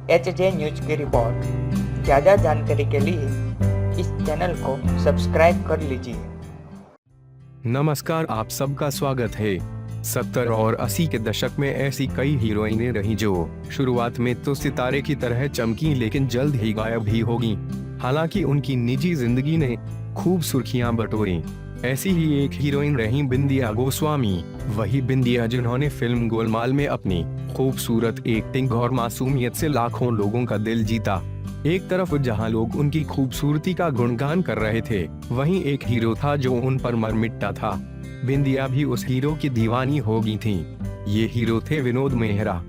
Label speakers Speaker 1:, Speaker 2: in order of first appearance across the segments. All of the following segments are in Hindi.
Speaker 1: HJ न्यूज की रिपोर्ट। ज़्यादा जानकारी के लिए इस चैनल को सब्सक्राइब कर लीजिए।
Speaker 2: नमस्कार, आप सबका स्वागत है। 70 और 80 के दशक में ऐसी कई हीरोइनें रहीं जो शुरुआत में तो सितारे की तरह चमकी लेकिन जल्द ही गायब भी होगी। हालांकि उनकी निजी जिंदगी ने खूब सुर्खियां बटोरी। ऐसी ही एक हीरोइन रही बिंदिया गोस्वामी। वही बिंदिया जिन्होंने फिल्म गोलमाल में अपनी खूबसूरत एक्टिंग और मासूमियत से लाखों लोगों का दिल जीता। एक तरफ जहां लोग उनकी खूबसूरती का गुणगान कर रहे थे, वहीं एक हीरो था जो उन पर मर मिटता था। बिंदिया भी उस हीरो की दीवानी हो गई थी। ये हीरो थे विनोद मेहरा।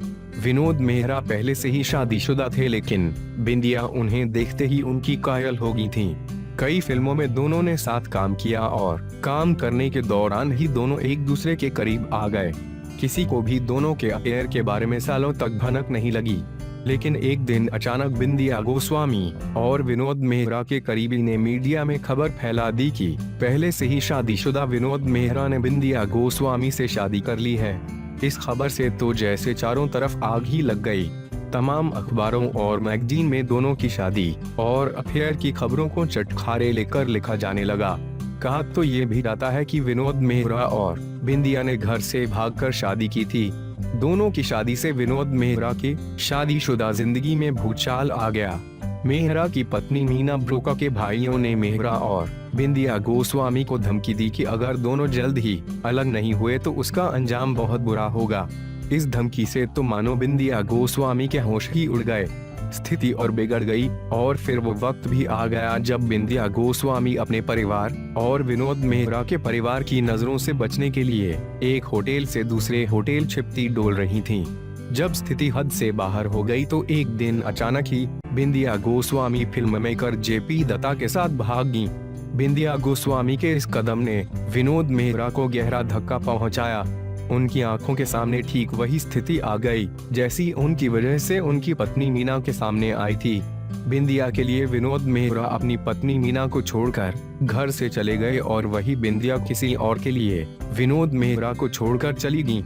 Speaker 2: विनोद मेहरा पहले से ही शादीशुदा थे, लेकिन बिंदिया उन्हें देखते ही उनकी कायल हो गई थी। कई फिल्मों में दोनों ने साथ काम किया और काम करने के दौरान ही दोनों एक दूसरे के करीब आ गए। किसी को भी दोनों के अफेयर के बारे में सालों तक भनक नहीं लगी, लेकिन एक दिन अचानक बिंदिया गोस्वामी और विनोद मेहरा के करीबी ने मीडिया में खबर फैला दी कि पहले से ही शादीशुदा विनोद मेहरा ने बिंदिया गोस्वामी से शादी कर ली है। इस खबर से तो जैसे चारों तरफ आग ही लग गई। तमाम अखबारों और मैगजीन में दोनों की शादी और अफेयर की खबरों को चटखारे लेकर लिखा जाने लगा। कहा तो ये भी जाता है कि विनोद मेहरा और बिंदिया ने घर से भागकर शादी की थी। दोनों की शादी से विनोद मेहरा की शादीशुदा जिंदगी में भूचाल आ गया। मेहरा की पत्नी मीना ब्रोका के भाइयों ने मेहरा और बिंदिया गोस्वामी को धमकी दी कि अगर दोनों जल्द ही अलग नहीं हुए तो उसका अंजाम बहुत बुरा होगा। इस धमकी से तो मानो बिंदिया गोस्वामी के होश ही उड़ गए। स्थिति और बिगड़ गई और फिर वो वक्त भी आ गया जब बिंदिया गोस्वामी अपने परिवार और विनोद मेहरा के परिवार की नजरों से बचने के लिए एक होटल से दूसरे होटल छिपती डोल रही थीं। जब स्थिति हद से बाहर हो गई तो एक दिन अचानक ही बिंदिया गोस्वामी फिल्म मेकर जेपी दत्ता के साथ भाग गईं। बिंदिया गोस्वामी के इस कदम ने विनोद मेहरा को गहरा धक्का पहुंचाया। उनकी आंखों के सामने ठीक वही स्थिति आ गई जैसी उनकी वजह से उनकी पत्नी मीना के सामने आई थी। बिंदिया के लिए विनोद मेहरा अपनी पत्नी मीना को छोड़कर घर से चले गए और वही बिंदिया किसी और के लिए विनोद मेहरा को छोड़कर चली गई।